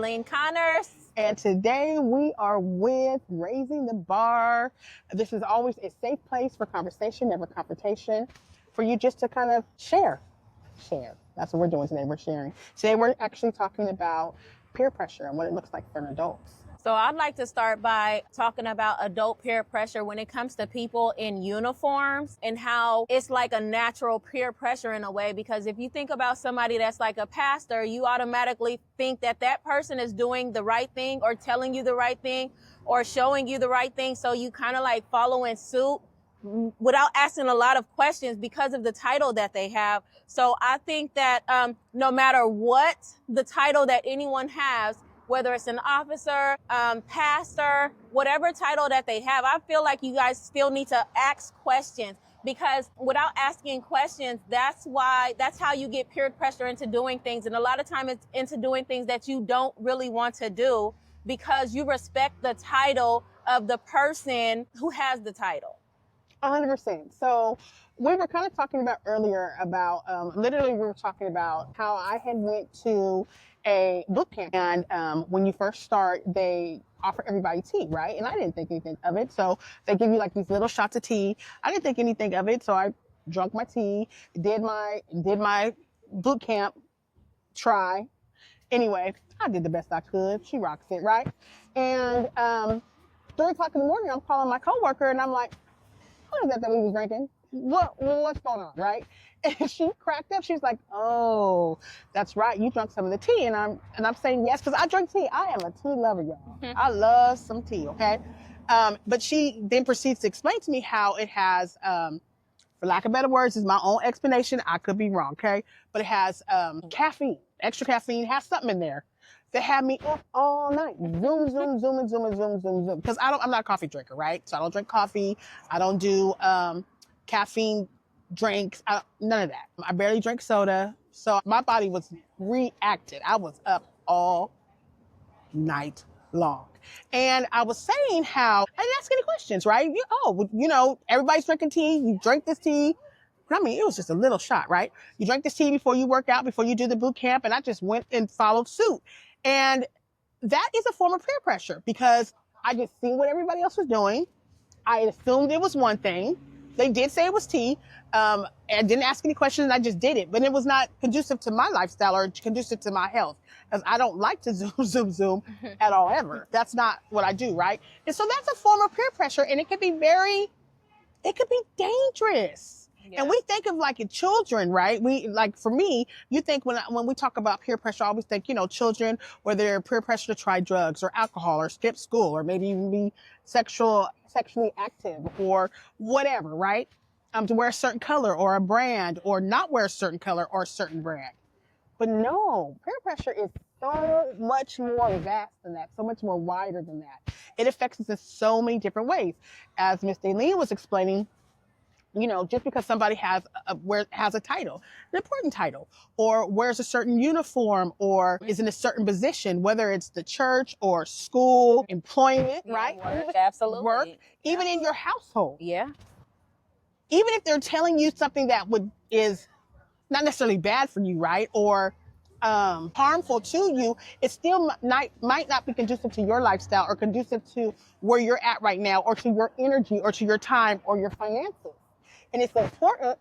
Lean Connors. And today we are with Raising the Bar. This is always a safe place for conversation, never confrontation, for you just to kind of share. That's what we're doing today. We're sharing. Today we're actually talking about peer pressure and what it looks like for an adult. So I'd like to start by talking about adult peer pressure when it comes to people in uniforms and how it's like a natural peer pressure in a way, because if you think about somebody that's like a pastor, you automatically think that that person is doing the right thing or telling you the right thing or showing you the right thing. So you kind of like follow in suit without asking a lot of questions because of the title that they have. So I think that no matter what the title that anyone has, whether it's an officer, pastor, whatever title that they have, I feel like you guys still need to ask questions, because without asking questions, that's how you get peer pressure into doing things. And a lot of times it's into doing things that you don't really want to do because you respect the title of the person who has the title. 100%. So we were kind of talking about earlier about, literally we were talking about how I had went to a boot camp, and when you first start, they offer everybody tea, right? And I didn't think anything of it. So they give you like these little shots of tea. I didn't think anything of it. So I drank my tea, did my boot camp try. Anyway, I did the best I could. She rocks it, right? And 3 o'clock in the morning, I'm calling my coworker and I'm like, what is that we was drinking? What's going on, right? And she cracked up. She's like, "Oh, that's right. You drank some of the tea." And I'm saying yes, because I drink tea. I am a tea lover, y'all. I love some tea, okay? But she then proceeds to explain to me how it has, for lack of better words, is my own explanation. I could be wrong, okay? But it has caffeine, extra caffeine, has something in there that had me up all night. Zoom. Because I'm not a coffee drinker, right? So I don't drink coffee. I don't do caffeine drinks. None of that. I barely drink soda. So my body was reacted. I was up all night long. And I was saying how I didn't ask any questions, right? Everybody's drinking tea. You drink this tea. I mean, it was just a little shot, right? You drink this tea before you work out, before you do the boot camp. And I just went and followed suit. And that is a form of peer pressure, because I just seen what everybody else was doing. I assumed it was one thing. They did say it was tea. And didn't ask any questions, and I just did it. But it was not conducive to my lifestyle or conducive to my health, because I don't like to zoom at all, ever. That's not what I do, right? And so that's a form of peer pressure, and it can be dangerous. Yeah. And we think of like children, right? For me, you think when we talk about peer pressure, I always think, children, where they're peer pressure to try drugs or alcohol or skip school or maybe even be sexually active or whatever, right? To wear a certain color or a brand, or not wear a certain color or a certain brand. But no, peer pressure is so much more vast than that, so much more wider than that. It affects us in so many different ways. As Miss Daleen was explaining, just because somebody has a title, an important title, or wears a certain uniform, or is in a certain position, whether it's the church or school, employment, right? Work, absolutely. Work, even in your household. Yeah. Even if they're telling you something that is not necessarily bad for you, right? Or harmful to you, it still might not be conducive to your lifestyle or conducive to where you're at right now, or to your energy, or to your time, or your finances. And it's important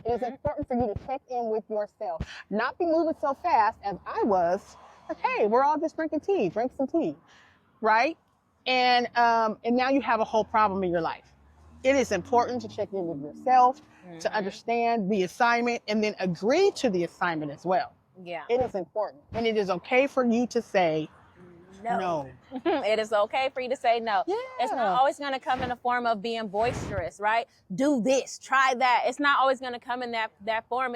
for you to check in with yourself. Not be moving so fast as I was. Like, hey, we're all just drinking tea. Drink some tea, right? And now you have a whole problem in your life. It is important to check in with yourself, to understand the assignment, and then agree to the assignment as well. Yeah. It is important. And it is okay for you to say no. It is okay for you to say no. Yeah. It's not always going to come in the form of being boisterous, right? Do this, try that. It's not always going to come in that form.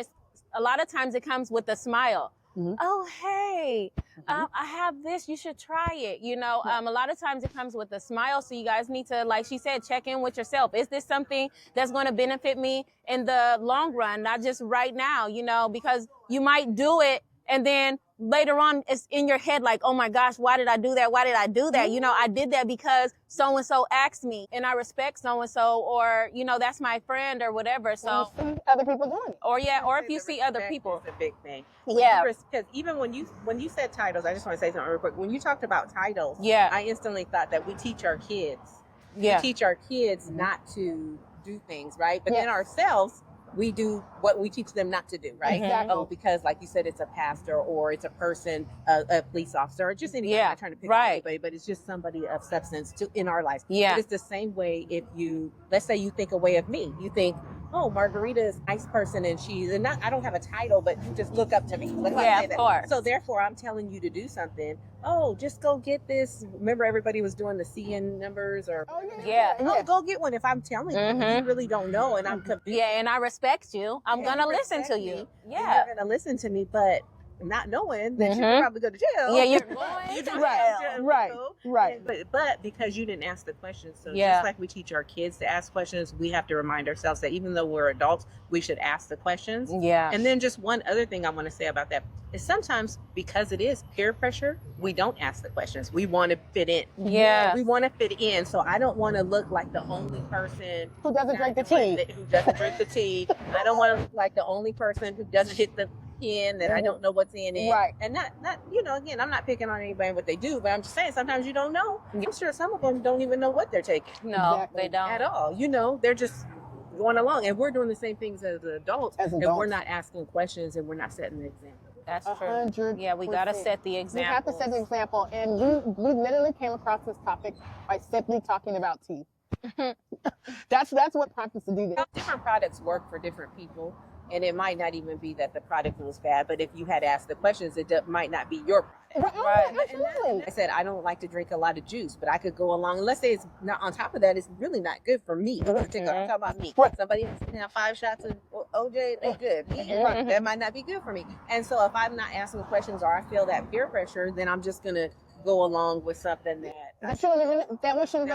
A lot of times it comes with a smile. Mm-hmm. Oh, hey, I have this. You should try it. A lot of times it comes with a smile. So you guys need to, like she said, check in with yourself. Is this something that's going to benefit me in the long run, not just right now, because you might do it And then later on, it's in your head like, oh my gosh, why did I do that? Why did I do that? You know, I did that because so-and-so asked me and I respect so-and-so, or, you know, that's my friend or whatever. So, you see other people doing it. or if you see other people. It's a big thing. Yeah. Because even when you said titles, I just want to say something real quick. When you talked about titles, Yeah. I instantly thought that we teach our kids. Yeah. We teach our kids not to do things, right? But then ourselves, we do what we teach them not to do, right? Exactly. Oh, because like you said, it's a pastor or it's a person, a police officer, or just anybody. I'm not trying to pick on anybody, but it's just somebody of substance in our lives. Yeah. But it's the same way if let's say you think a way of me. You think, oh, Margarita is a nice person and I don't have a title, but you just look up to me. Of course. So therefore I'm telling you to do something. Oh, just go get this. Remember everybody was doing the CN numbers or Yeah. go get one. If I'm telling you, you really don't know and I'm convinced. Yeah, and I respect you. I'm going to listen to you. Yeah. You're going to listen to me, but not knowing that you could probably go to jail. Yeah, you're going to jail. Right. But because you didn't ask the questions, so Yeah. just like we teach our kids to ask questions, we have to remind ourselves that even though we're adults, we should ask the questions. Yeah. And then just one other thing I want to say about that is sometimes because it is peer pressure, we don't ask the questions. We want to fit in. Yeah. We want to fit in. So I don't want to look like the only person Who doesn't drink the tea? Who doesn't drink the tea. I don't want to look like the only person who doesn't hit the in that I don't know what's in it. Right. And not again, I'm not picking on anybody and what they do, but I'm just saying sometimes you don't know. I'm sure some of them don't even know what they're taking. No, Exactly. they don't. At all. They're just going along. And we're doing the same things as adults. And we're not asking questions and we're not setting the example. That's true. 100%. Yeah, we got to set the We example. have to set the example. And we literally came across this topic by simply talking about tea. That's what prompted us to do this. Different products work for different people. And it might not even be that the product was bad, but if you had asked the questions, it might not be your product. Right. And I said, I don't like to drink a lot of juice, but I could go along. Let's say it's not on top of that, it's really not good for me. I'm talking about me. Somebody else can have 5 shots of OJ, they good. That might not be good for me. And so if I'm not asking questions or I feel that peer pressure, then I'm just going to go along with something that we shouldn't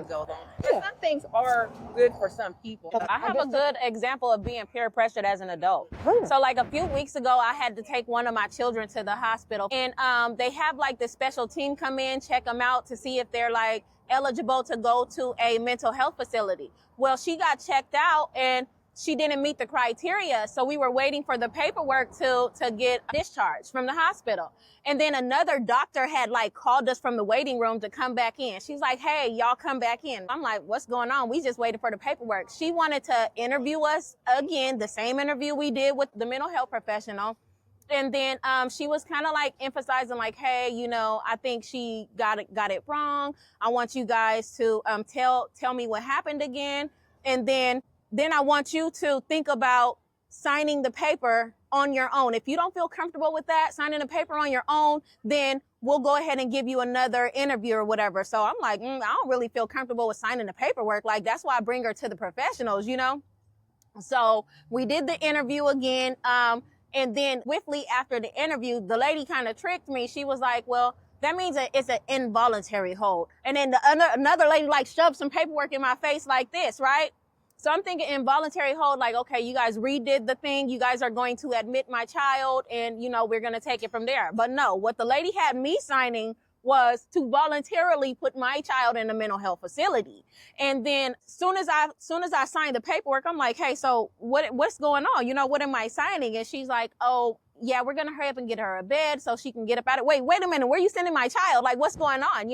go along with. Some things are good for some people. I have a good example of being peer pressured as an adult. So like a few weeks ago, I had to take one of my children to the hospital, and they have like this special team come in, check them out to see if they're like eligible to go to a mental health facility. Well, she got checked out and she didn't meet the criteria. So we were waiting for the paperwork to get discharged from the hospital. And then another doctor had like called us from the waiting room to come back in. She's like, hey, y'all come back in. I'm like, what's going on? We just waited for the paperwork. She wanted to interview us again, the same interview we did with the mental health professional. And then she was kind of like emphasizing like, hey, I think she got it wrong. I want you guys to tell me what happened again. And then I want you to think about signing the paper on your own. If you don't feel comfortable with that, signing the paper on your own, then we'll go ahead and give you another interview or whatever. So I'm like, I don't really feel comfortable with signing the paperwork. Like, that's why I bring her to the professionals, So we did the interview again. And then swiftly after the interview, the lady kind of tricked me. She was like, well, that means that it's an involuntary hold. And then another lady like shoved some paperwork in my face like this, right? So I'm thinking involuntary hold, like, okay, you guys redid the thing. You guys are going to admit my child and, we're going to take it from there. But no, what the lady had me signing was to voluntarily put my child in a mental health facility. And then soon as I signed the paperwork, I'm like, hey, so what's going on? What am I signing? And she's like, oh, yeah, we're going to hurry up and get her a bed so she can get up out of it. Wait a minute. Where are you sending my child? Like, what's going on?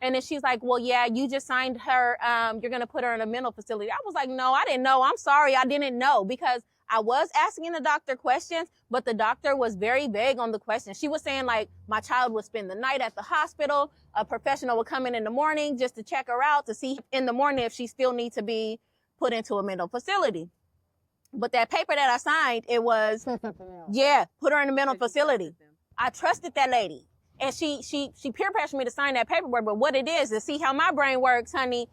And then she's like, well, yeah, you just signed her. You're going to put her in a mental facility. I was like, no, I didn't know. I'm sorry. I didn't know, because I was asking the doctor questions, but the doctor was very vague on the questions. She was saying like my child would spend the night at the hospital. A professional would come in the morning just to check her out to see in the morning if she still needs to be put into a mental facility. But that paper that I signed, it was, put her in a mental facility. I trusted that lady. And she peer pressured me to sign that paperwork. But what it is, to see how my brain works, honey,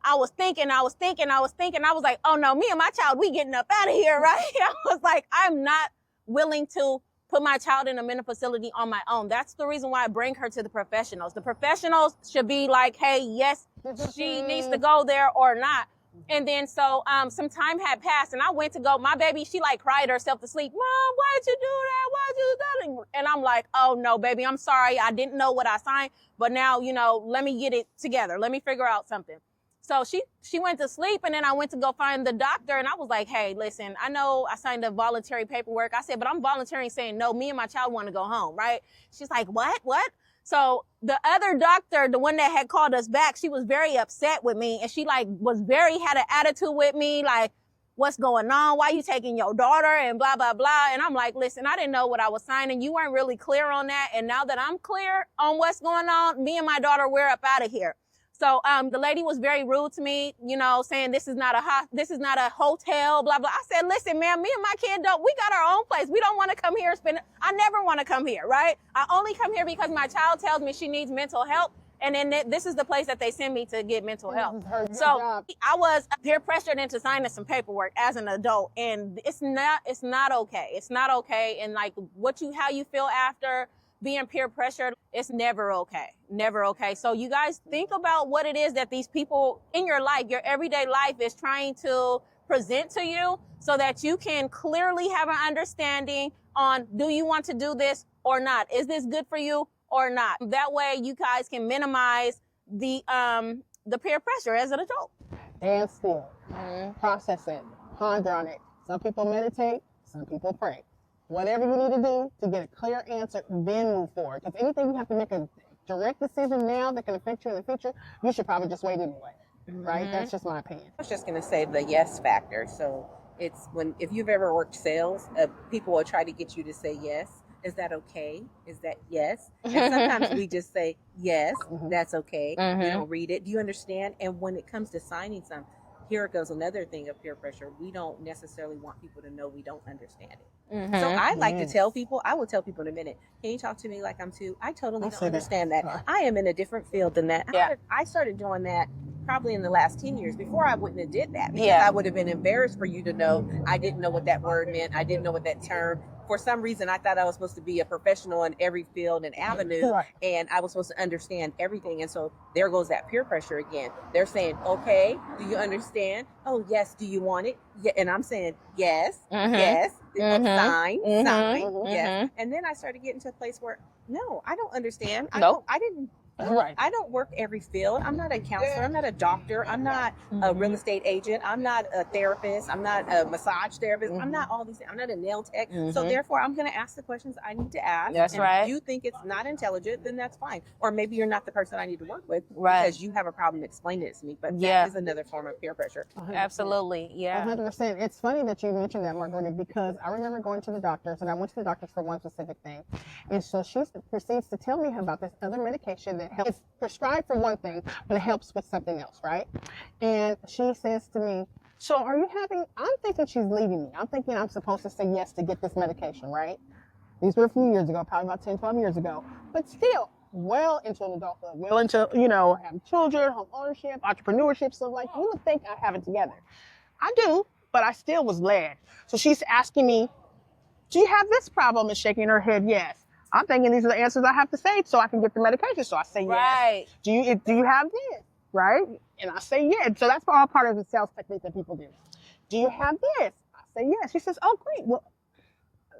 I was thinking. I was like, oh no, me and my child, we getting up out of here, right? I was like, I'm not willing to put my child in a mental facility on my own. That's the reason why I bring her to the professionals. The professionals should be like, hey, yes, she needs to go there or not. And then so some time had passed and I went to go, my baby, she like cried herself to sleep. Mom, why'd you do that? Why'd you do that? And I'm like, oh no, baby, I'm sorry. I didn't know what I signed, but now, let me get it together. Let me figure out something. So she went to sleep and then I went to go find the doctor and I was like, hey, listen, I know I signed a voluntary paperwork. I said, but I'm volunteering saying, no, me and my child want to go home, right? She's like, what? So the other doctor, the one that had called us back, she was very upset with me and she like had an attitude with me, like, what's going on? Why you taking your daughter and blah, blah, blah. And I'm like, listen, I didn't know what I was signing. You weren't really clear on that. And now that I'm clear on what's going on, me and my daughter, we're up out of here. So the lady was very rude to me, saying this is not a hotel, blah, blah. I said, listen, ma'am, me and my kid we got our own place. We don't want to come here I never want to come here, right? I only come here because my child tells me she needs mental help. And then this is the place that they send me to get mental help. So I was peer pressured into signing some paperwork as an adult. And it's not okay. It's not okay. And like how you feel after being peer pressured, it's never okay. Never okay. So you guys think about what it is that these people in your life, your everyday life is trying to present to you so that you can clearly have an understanding on, do you want to do this or not? Is this good for you or not? That way you guys can minimize the peer pressure as an adult. Stand still. Process it. Ponder on it. Some people meditate, some people pray. Whatever you need to do to get a clear answer, then move forward. Because anything you have to make a direct decision now that can affect you in the future, you should probably just wait anyway. Right? That's just my opinion. I was just going to say the yes factor. So it's if you've ever worked sales, people will try to get you to say yes. Is that okay? Is that yes? And sometimes we just say yes, that's okay. You don't read it. Do you understand? And when it comes to signing something, here goes another thing of peer pressure. We don't necessarily want people to know we don't understand it. So I like to tell people, I will tell people in a minute, can you talk to me like I'm two? I totally don't understand that. I am in a different field than that. Yeah. I started doing that probably in the last 10 years. Before I wouldn't have did that because I would have been embarrassed for you to know I didn't know what that word meant. I didn't know what that term. For some reason, I thought I was supposed to be a professional in every field and avenue, and I was supposed to understand everything. And so there goes that peer pressure again. They're saying, okay, do you understand? Oh, yes. Do you want it? Yeah. And I'm saying, yes, yes, sign, yes. And then I started getting to a place where, no, I don't understand. I don't work every field. I'm not a counselor. I'm not a doctor. I'm not a real estate agent. I'm not a therapist. I'm not a massage therapist. I'm not all these things. I'm not a nail tech. So therefore, I'm going to ask the questions I need to ask. That's right. If you think it's not intelligent, then that's fine. Or maybe you're not the person I need to work with because you have a problem explaining it to me. But that is another form of peer pressure. 100%. Absolutely. Yeah. 100%. It's funny that you mentioned that, Margarita, because I remember going to the doctors, and I went to the doctors for one specific thing. And so she proceeds to tell me about this other medication that helps. It's prescribed for one thing, but it helps with something else, right? And she says to me, so are you I'm thinking she's leading me. I'm thinking I'm supposed to say yes to get this medication, right? These were a few years ago, probably about 10, 12 years ago. But still, well into adulthood, well into, having children, home ownership, entrepreneurship. So like, you would think I have it together. I do, but I still was led. So she's asking me, do you have this problem? And shaking her head, yes. I'm thinking these are the answers I have to say so I can get the medication. So I say yes. Right. Do you have this? Right? And I say yes. So that's all part of the sales technique that people do. Do you have this? I say yes. She says, oh, great. Well,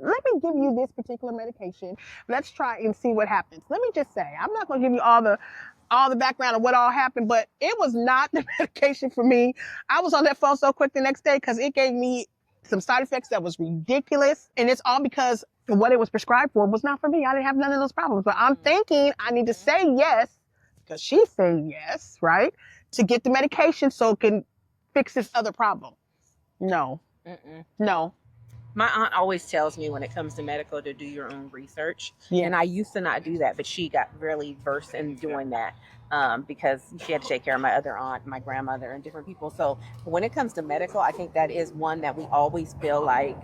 let me give you this particular medication. Let's try and see what happens. Let me just say, I'm not going to give you all the background of what all happened, but it was not the medication for me. I was on that phone so quick the next day because it gave me some side effects that was ridiculous. And it's all because what it was prescribed for was not for me. I didn't have none of those problems. But I'm thinking I need to say yes, because she's saying yes, right, to get the medication so it can fix this other problem. No. No. My aunt always tells me when it comes to medical to do your own research. Yeah. And I used to not do that, but she got really versed in doing that because she had to take care of my other aunt, my grandmother, and different people. So when it comes to medical, I think that is one that we always feel like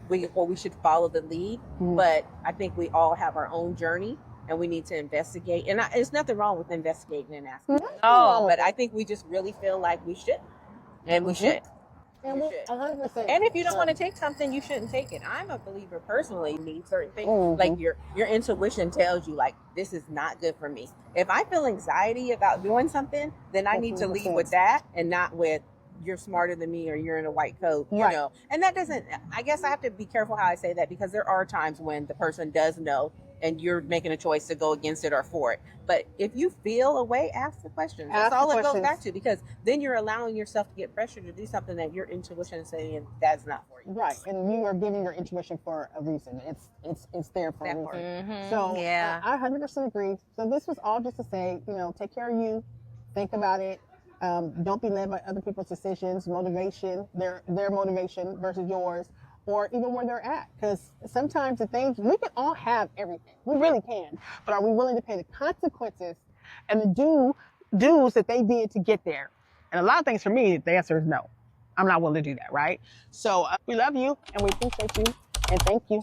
we should follow the lead. But I think we all have our own journey. And we need to investigate. And there's nothing wrong with investigating and asking. No, but I think we just really feel like we should. And we should. And if you don't want to take something, you shouldn't take it. I'm a believer personally need certain things. Like your intuition tells you like, this is not good for me. If I feel anxiety about doing something, then I need to lead with that and not with you're smarter than me or you're in a white coat, you Right. know. And that doesn't, I guess I have to be careful how I say that, because there are times when the person does know and you're making a choice to go against it or for it. But if you feel a way, ask the questions. Ask That's all the it goes questions. back to, because then you're allowing yourself to get pressure to do something that your intuition is saying that's not for you. Right, and you are giving your intuition for a reason. It's there for a That part. reason. So Yeah. I 100% agree. So this was all just to say, you know, take care of you, think about it. Don't be led by other people's decisions, motivation, their motivation versus yours, or even where they're at. Because sometimes the things, we can all have everything, we really can, but are we willing to pay the consequences and the dues that they did to get there? And a lot of things for me, the answer is no. I'm not willing to do that, right? So we love you and we appreciate you and thank you.